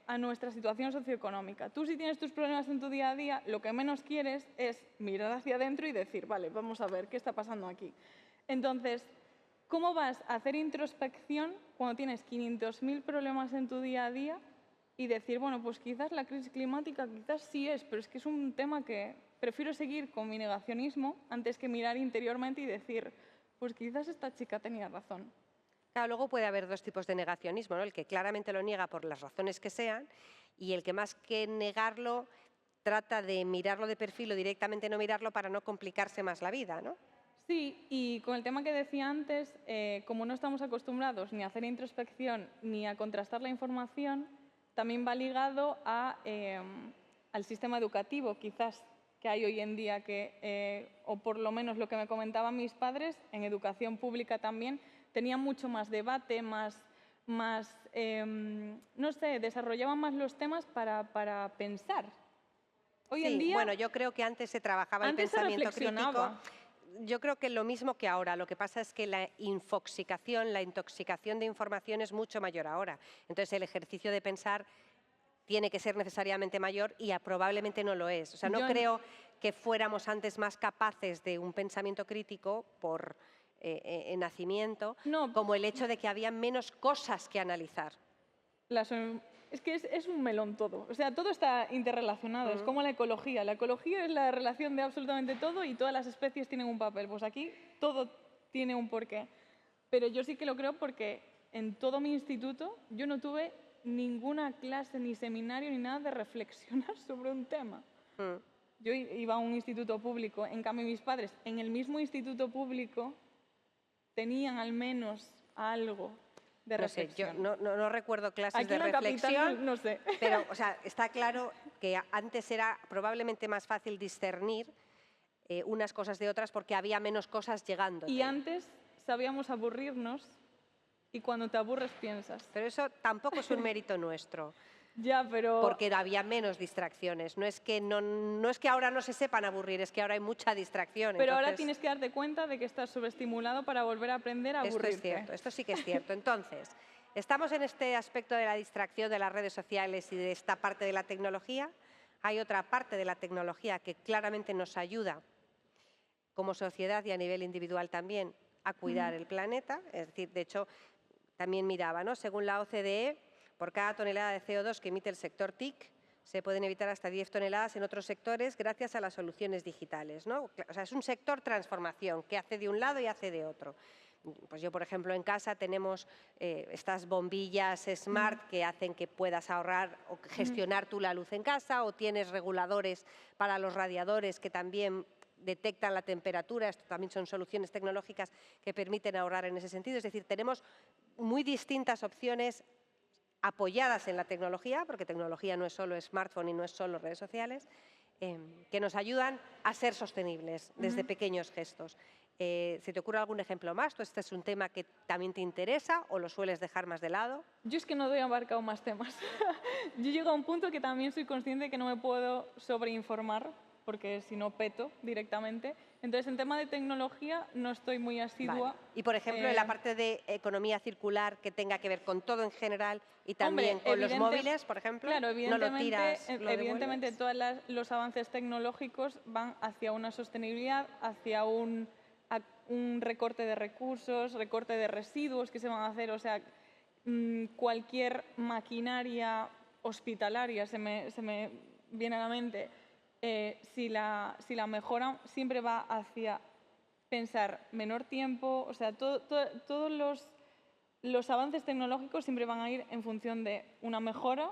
a nuestra situación socioeconómica. Tú, si tienes tus problemas en tu día a día, lo que menos quieres es mirar hacia adentro y decir, vale, vamos a ver qué está pasando aquí. Entonces, ¿cómo vas a hacer introspección cuando tienes 500.000 problemas en tu día a día y decir, bueno, pues quizás la crisis climática quizás sí es, pero es que es un tema que prefiero seguir con mi negacionismo antes que mirar interiormente y decir, pues quizás esta chica tenía razón? Claro, luego puede haber dos tipos de negacionismo, ¿no? El que claramente lo niega por las razones que sean y el que más que negarlo trata de mirarlo de perfil o directamente no mirarlo para no complicarse más la vida, ¿no? Sí, y con el tema que decía antes, como no estamos acostumbrados ni a hacer introspección ni a contrastar la información, también va ligado al sistema educativo, quizás, que hay hoy en día, o por lo menos lo que me comentaban mis padres, en educación pública también, tenían mucho más debate, no sé, desarrollaban más los temas para pensar. Hoy en día... Bueno, yo creo que antes se trabajaba el pensamiento crítico. Yo creo que lo mismo que ahora, lo que pasa es que la infoxicación, la intoxicación de información es mucho mayor ahora. Entonces el ejercicio de pensar tiene que ser necesariamente mayor y probablemente no lo es. O sea, no creo que fuéramos antes más capaces de un pensamiento crítico por nacimiento, como el hecho de que había menos cosas que analizar. Es que es un melón todo, o sea, todo está interrelacionado, es como la ecología. La ecología es la relación de absolutamente todo y todas las especies tienen un papel. Pues aquí todo tiene un porqué. Pero yo sí que lo creo porque en todo mi instituto yo no tuve ninguna clase, ni seminario, ni nada de reflexionar sobre un tema. Mm. Yo iba a un instituto público, en cambio mis padres en el mismo instituto público tenían al menos algo de No sé, yo reflexión. no recuerdo clases Aquí de en la capital reflexión, no sé. pero o sea, está claro que antes era probablemente más fácil discernir unas cosas de otras porque había menos cosas llegándote. Y antes sabíamos aburrirnos y cuando te aburres piensas. Pero eso tampoco es un mérito nuestro, Ya, pero... porque había menos distracciones. No es que ahora no se sepan aburrir, es que ahora hay mucha distracción. Pero ahora Entonces, tienes que darte cuenta de que estás sobreestimulado para volver a aprender a aburrirte. esto es cierto, esto sí que es cierto. Entonces, estamos en este aspecto de la distracción de las redes sociales y de esta parte de la tecnología. Hay otra parte de la tecnología que claramente nos ayuda como sociedad y a nivel individual también a cuidar el planeta. Es decir, de hecho, también miraba, ¿no? Según la OCDE, por cada tonelada de CO2 que emite el sector TIC, se pueden evitar hasta 10 toneladas en otros sectores gracias a las soluciones digitales, ¿no? O sea, es un sector transformación que hace de un lado y hace de otro. Pues yo, por ejemplo, en casa tenemos estas bombillas smart que hacen que puedas ahorrar o gestionar tú la luz en casa, o tienes reguladores para los radiadores que también detectan la temperatura. Esto también son soluciones tecnológicas que permiten ahorrar en ese sentido. Es decir, tenemos muy distintas opciones apoyadas en la tecnología, porque tecnología no es solo smartphone y no es solo redes sociales, que nos ayudan a ser sostenibles desde pequeños gestos. ¿Se te ocurre algún ejemplo más? ¿Este es un tema que también te interesa o lo sueles dejar más de lado? Yo es que no doy abarcado más temas. Yo llego a un punto que también soy consciente de que no me puedo sobreinformar, porque si no peto directamente. Entonces, en tema de tecnología no estoy muy asidua. Vale. Y, por ejemplo, en la parte de economía circular que tenga que ver con todo en general y también con los móviles, por ejemplo, claro, no lo tiras, lo evidentemente devuelves. todos los avances tecnológicos van hacia una sostenibilidad, hacia un recorte de recursos, recorte de residuos que se van a hacer. O sea, cualquier maquinaria hospitalaria se me viene a la mente. Si la mejoran, siempre va hacia pensar menor tiempo. O sea, todos los avances tecnológicos siempre van a ir en función de una mejora,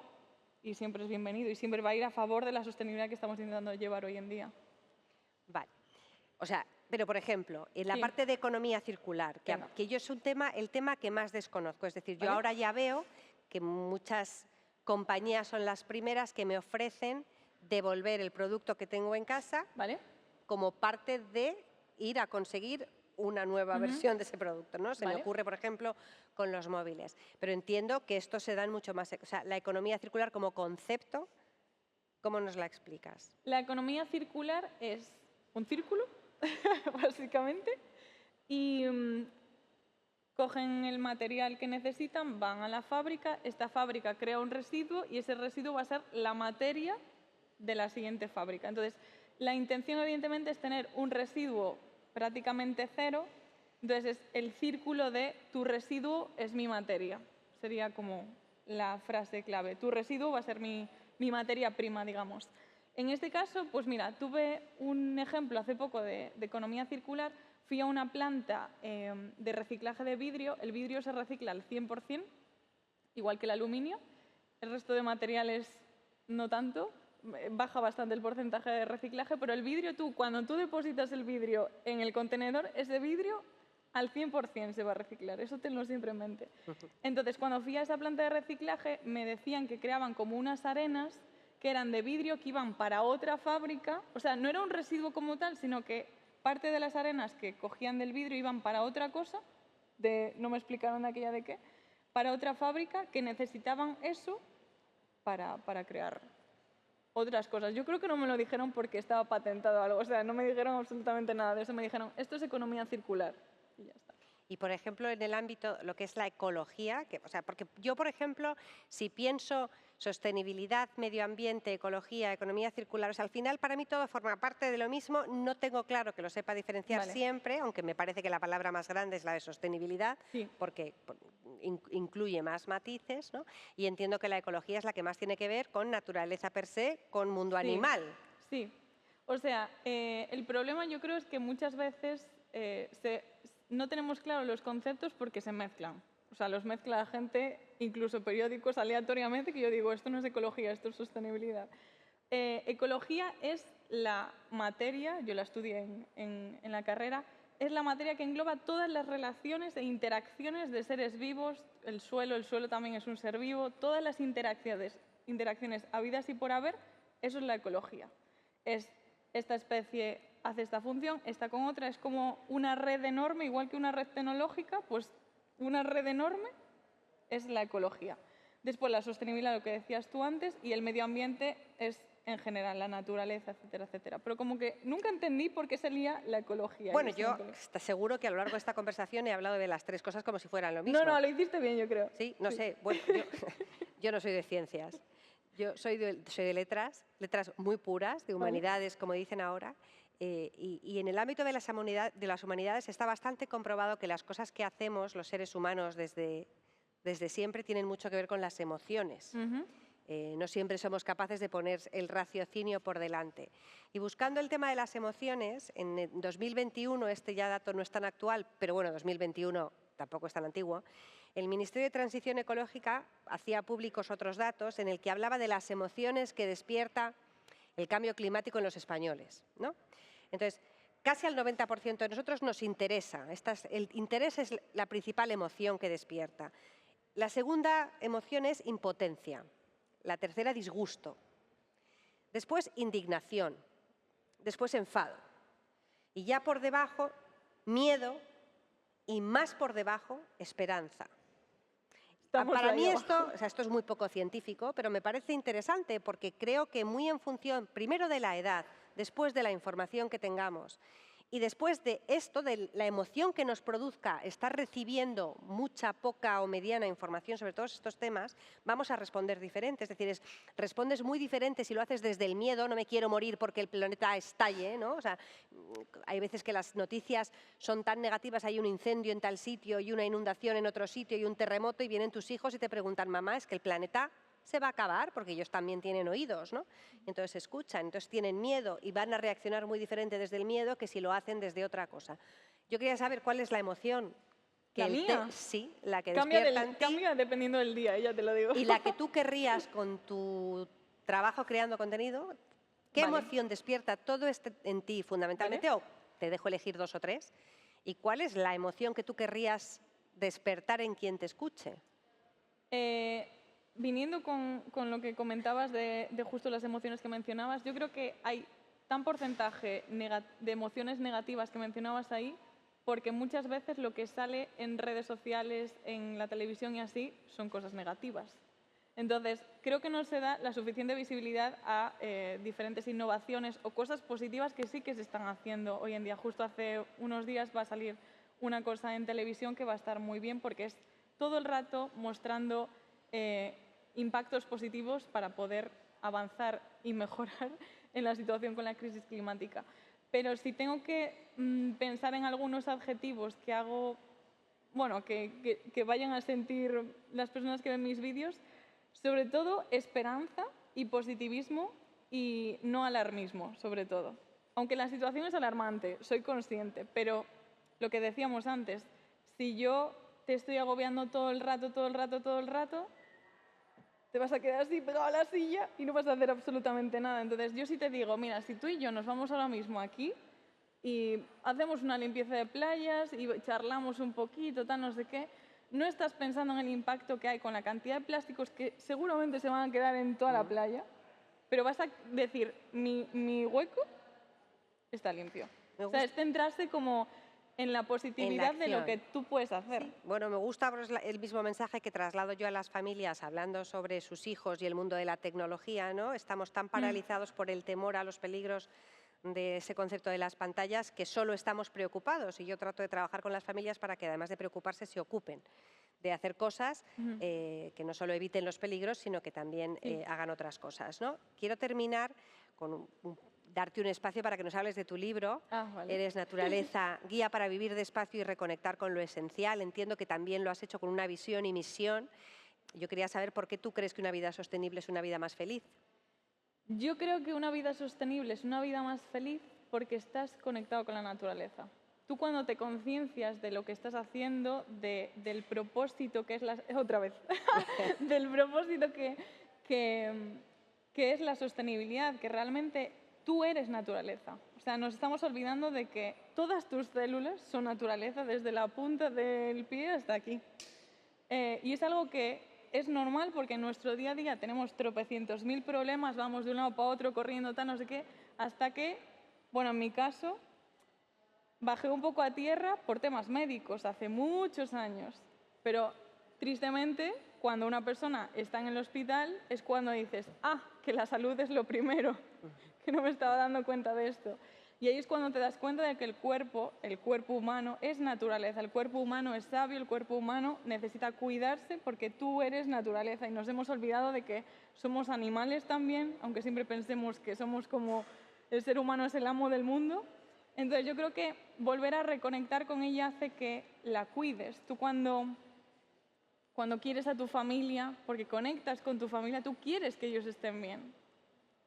y siempre es bienvenido, y siempre va a ir a favor de la sostenibilidad que estamos intentando llevar hoy en día. Vale. O sea, pero por ejemplo, en la Sí. parte de economía circular, que yo es el tema que más desconozco. Es decir, yo ¿Vale? ahora ya veo que muchas compañías son las primeras que me ofrecen devolver el producto que tengo en casa, ¿Vale? como parte de ir a conseguir una nueva versión de ese producto, ¿no? Se me ocurre, por ejemplo, con los móviles. Pero entiendo que esto se da en mucho más. O sea, la economía circular como concepto, ¿cómo nos la explicas? La economía circular es un círculo, básicamente, y cogen el material que necesitan, van a la fábrica, esta fábrica crea un residuo y ese residuo va a ser la materia de la siguiente fábrica. Entonces, la intención evidentemente es tener un residuo prácticamente cero. Entonces, es el círculo de tu residuo es mi materia. Sería como la frase clave. Tu residuo va a ser mi materia prima, digamos. En este caso, pues mira, tuve un ejemplo hace poco de economía circular. Fui a una planta de reciclaje de vidrio. El vidrio se recicla al 100%, igual que el aluminio. El resto de materiales no tanto. Baja bastante el porcentaje de reciclaje, pero el vidrio, cuando tú depositas el vidrio en el contenedor, ese vidrio al 100% se va a reciclar. Eso tenlo siempre en mente. Entonces, cuando fui a esa planta de reciclaje, me decían que creaban como unas arenas que eran de vidrio que iban para otra fábrica. O sea, no era un residuo como tal, sino que parte de las arenas que cogían del vidrio iban para otra cosa, no me explicaron de aquella de qué, para otra fábrica que necesitaban eso para crear otras cosas. Yo creo que no me lo dijeron porque estaba patentado algo. O sea, no me dijeron absolutamente nada de eso. Me dijeron, esto es economía circular. Y ya está. Y, por ejemplo, en el ámbito, lo que es la ecología, o sea, porque yo, por ejemplo, si pienso sostenibilidad, medio ambiente, ecología, economía circular, o sea, al final para mí todo forma parte de lo mismo. No tengo claro que lo sepa diferenciar siempre, aunque me parece que la palabra más grande es la de sostenibilidad, porque incluye más matices, ¿no? Y entiendo que la ecología es la que más tiene que ver con naturaleza per se, con mundo animal. Sí. O sea, el problema yo creo es que muchas veces no tenemos claro los conceptos porque se mezclan. O sea, los mezcla la gente, incluso periódicos aleatoriamente, que yo digo, esto no es ecología, esto es sostenibilidad. Ecología es la materia, yo la estudié en la carrera, es la materia que engloba todas las relaciones e interacciones de seres vivos, el suelo también es un ser vivo, todas las interacciones habidas y por haber, eso es la ecología. Es esta especie hace esta función, esta con otra, es como una red enorme, igual que una red tecnológica, pues una red enorme es la ecología. Después la sostenibilidad, lo que decías tú antes, y el medio ambiente es en general la naturaleza, etcétera, etcétera. Pero como que nunca entendí por qué salía la ecología. Bueno, yo estoy seguro que a lo largo de esta conversación he hablado de las tres cosas como si fueran lo mismo. No, lo hiciste bien, yo creo. Sí, no sé. Bueno, yo no soy de ciencias. Yo soy de letras muy puras, de humanidades, como dicen ahora. Y en el ámbito de las humanidades está bastante comprobado que las cosas que hacemos los seres humanos desde siempre tienen mucho que ver con las emociones. No siempre somos capaces de poner el raciocinio por delante. Y buscando el tema de las emociones, en 2021, este ya dato no es tan actual, pero bueno, 2021 tampoco es tan antiguo, el Ministerio de Transición Ecológica hacía públicos otros datos en el que hablaba de las emociones que despierta el cambio climático en los españoles, ¿no? Entonces, casi al 90% de nosotros nos interesa. El interés es la principal emoción que despierta. La segunda emoción es impotencia. La tercera, disgusto. Después, indignación. Después, enfado. Y ya por debajo, miedo. Y más por debajo, esperanza. Para mí esto es muy poco científico, pero me parece interesante porque creo que muy en función, primero de la edad, después de la información que tengamos y después de esto, de la emoción que nos produzca estar recibiendo mucha, poca o mediana información sobre todos estos temas, vamos a responder diferente. Es decir, respondes muy diferente si lo haces desde el miedo, no me quiero morir porque el planeta estalle, ¿no? O sea, hay veces que las noticias son tan negativas, hay un incendio en tal sitio y una inundación en otro sitio y un terremoto y vienen tus hijos y te preguntan, mamá, es que el planeta se va a acabar, porque ellos también tienen oídos, ¿no? Entonces escuchan, entonces tienen miedo y van a reaccionar muy diferente desde el miedo que si lo hacen desde otra cosa. Yo quería saber cuál es la emoción. ¿La mía? Sí, la que despierta en ti. Cambia dependiendo del día, ya te lo digo. Y la que tú querrías con tu trabajo creando contenido, ¿qué emoción despierta todo esto en ti fundamentalmente? O te dejo elegir 2 o 3. ¿Y cuál es la emoción que tú querrías despertar en quien te escuche? Viniendo con lo que comentabas de justo las emociones que mencionabas, yo creo que hay tan porcentaje de emociones negativas que mencionabas ahí, porque muchas veces lo que sale en redes sociales, en la televisión y así, son cosas negativas. Entonces, creo que no se da la suficiente visibilidad a diferentes innovaciones o cosas positivas que sí que se están haciendo hoy en día. Justo hace unos días va a salir una cosa en televisión que va a estar muy bien porque es todo el rato mostrando impactos positivos para poder avanzar y mejorar en la situación con la crisis climática. Pero si tengo que pensar en algunos adjetivos que hago, bueno, que vayan a sentir las personas que ven mis vídeos, sobre todo esperanza y positivismo y no alarmismo, sobre todo. Aunque la situación es alarmante, soy consciente, pero lo que decíamos antes, si yo te estoy agobiando todo el rato, te vas a quedar así pegado a la silla y no vas a hacer absolutamente nada. Entonces, yo sí te digo, mira, si tú y yo nos vamos ahora mismo aquí y hacemos una limpieza de playas y charlamos un poquito, tal, no sé qué, no estás pensando en el impacto que hay con la cantidad de plásticos que seguramente se van a quedar en toda la playa, pero vas a decir, mi hueco está limpio. O sea, es centrarse como en la positividad de lo que tú puedes hacer. Sí. Bueno, me gusta el mismo mensaje que traslado yo a las familias hablando sobre sus hijos y el mundo de la tecnología, ¿no? Estamos tan paralizados por el temor a los peligros de ese concepto de las pantallas que solo estamos preocupados, y yo trato de trabajar con las familias para que además de preocuparse se ocupen de hacer cosas que no solo eviten los peligros, sino que también hagan otras cosas, ¿no? Quiero terminar con darte un espacio para que nos hables de tu libro. Vale. Eres naturaleza, guía para vivir despacio y reconectar con lo esencial. Entiendo que también lo has hecho con una visión y misión. Yo quería saber por qué tú crees que una vida sostenible es una vida más feliz. Yo creo que una vida sostenible es una vida más feliz porque estás conectado con la naturaleza. tú cuando te conciencias de lo que estás haciendo, del propósito que es otra vez, del propósito que es la sostenibilidad, que realmente tú eres naturaleza. O sea, nos estamos olvidando de que todas tus células son naturaleza, desde la punta del pie hasta aquí. Y es algo que es normal porque en nuestro día a día tenemos tropecientos mil problemas, vamos de un lado para otro corriendo, tal, no sé qué, hasta que, bueno, en mi caso, bajé un poco a tierra por temas médicos hace muchos años. Pero, tristemente, cuando una persona está en el hospital es cuando dices, que la salud es lo primero, que no me estaba dando cuenta de esto. Y ahí es cuando te das cuenta de que el cuerpo humano es naturaleza, el cuerpo humano es sabio, el cuerpo humano necesita cuidarse porque tú eres naturaleza. Y nos hemos olvidado de que somos animales también, aunque siempre pensemos que somos como el ser humano es el amo del mundo. Entonces yo creo que volver a reconectar con ella hace que la cuides. Tú cuando quieres a tu familia, porque conectas con tu familia, tú quieres que ellos estén bien,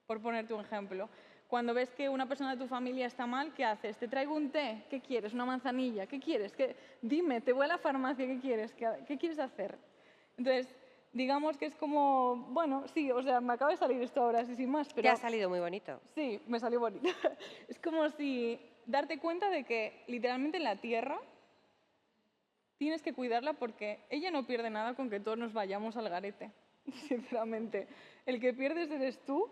por ponerte un ejemplo. Cuando ves que una persona de tu familia está mal, ¿qué haces? Te traigo un té, ¿qué quieres? ¿Una manzanilla? ¿Qué quieres? Dime, te voy a la farmacia, ¿qué quieres? ¿Qué quieres hacer? Entonces, digamos que es como, bueno, sí, o sea, me acaba de salir esto ahora, así sin más, pero... Te ha salido muy bonito. Sí, me salió bonito. Es como si darte cuenta de que literalmente la Tierra tienes que cuidarla porque ella no pierde nada con que todos nos vayamos al garete, sinceramente. El que pierdes eres tú.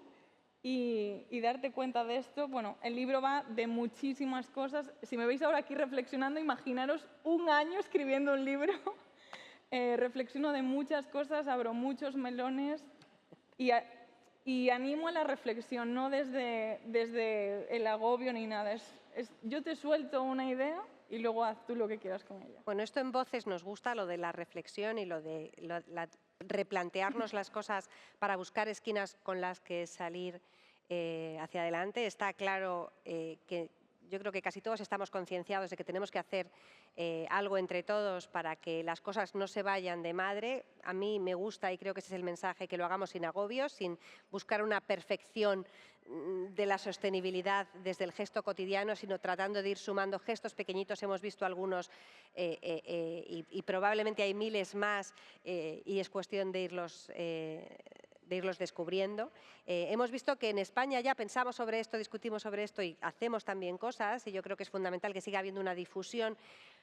Y darte cuenta de esto, bueno, el libro va de muchísimas cosas. Si me veis ahora aquí reflexionando, imaginaros un año escribiendo un libro. Reflexiono de muchas cosas, abro muchos melones y animo a la reflexión, no desde el agobio ni nada. Yo te suelto una idea y luego haz tú lo que quieras con ella. Bueno, esto en Voces nos gusta, lo de la reflexión y lo de replantearnos las cosas para buscar esquinas con las que salir hacia adelante. Está claro que yo creo que casi todos estamos concienciados de que tenemos que hacer algo entre todos para que las cosas no se vayan de madre. A mí me gusta, y creo que ese es el mensaje, que lo hagamos sin agobios, sin buscar una perfección de la sostenibilidad desde el gesto cotidiano, sino tratando de ir sumando gestos pequeñitos. Hemos visto algunos y probablemente hay miles más y es cuestión de irlos descubriendo. Hemos visto que en España ya pensamos sobre esto, discutimos sobre esto y hacemos también cosas, y yo creo que es fundamental que siga habiendo una difusión,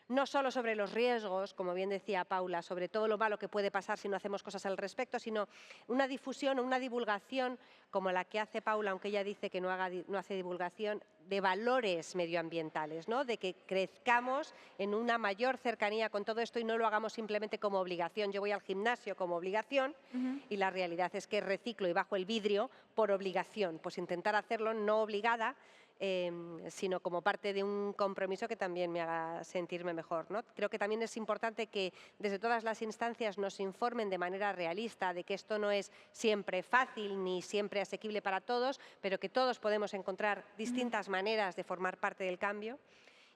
no solo sobre los riesgos, como bien decía Paula, sobre todo lo malo que puede pasar si no hacemos cosas al respecto, sino una difusión o una divulgación como la que hace Paula, aunque ella dice que no hace divulgación, de valores medioambientales, ¿no? De que crezcamos en una mayor cercanía con todo esto y no lo hagamos simplemente como obligación. Yo voy al gimnasio como obligación y la realidad es que reciclo y bajo el vidrio por obligación. Pues intentar hacerlo no obligada, sino como parte de un compromiso que también me haga sentirme mejor, ¿no? Creo que también es importante que desde todas las instancias nos informen de manera realista de que esto no es siempre fácil ni siempre asequible para todos, pero que todos podemos encontrar distintas maneras de formar parte del cambio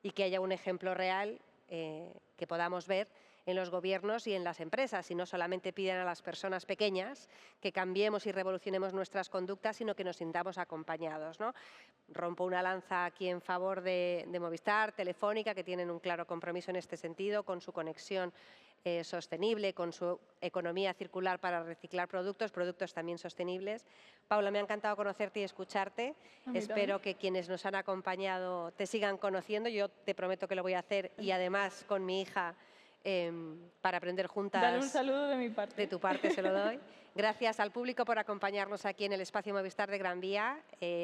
y que haya un ejemplo real que podamos ver en los gobiernos y en las empresas, y no solamente piden a las personas pequeñas que cambiemos y revolucionemos nuestras conductas, sino que nos sintamos acompañados, ¿no? Rompo una lanza aquí en favor de Movistar, Telefónica, que tienen un claro compromiso en este sentido, con su conexión sostenible, con su economía circular para reciclar productos también sostenibles. Paula, me ha encantado conocerte y escucharte. Espero que quienes nos han acompañado te sigan conociendo. Yo te prometo que lo voy a hacer, y además con mi hija, para aprender juntas. Dale un saludo de mi parte. De tu parte se lo doy. Gracias al público por acompañarnos aquí en el espacio Movistar de Gran Vía,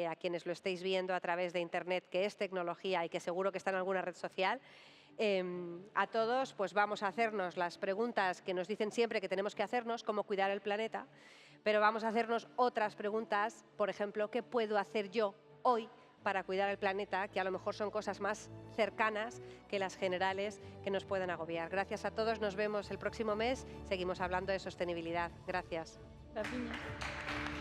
a quienes lo estéis viendo a través de Internet, que es tecnología y que seguro que está en alguna red social. A todos, pues vamos a hacernos las preguntas que nos dicen siempre que tenemos que hacernos, cómo cuidar el planeta, pero vamos a hacernos otras preguntas, por ejemplo, ¿qué puedo hacer yo hoy para cuidar el planeta?, que a lo mejor son cosas más cercanas que las generales que nos pueden agobiar. Gracias a todos, nos vemos el próximo mes, seguimos hablando de sostenibilidad. Gracias. Gracias.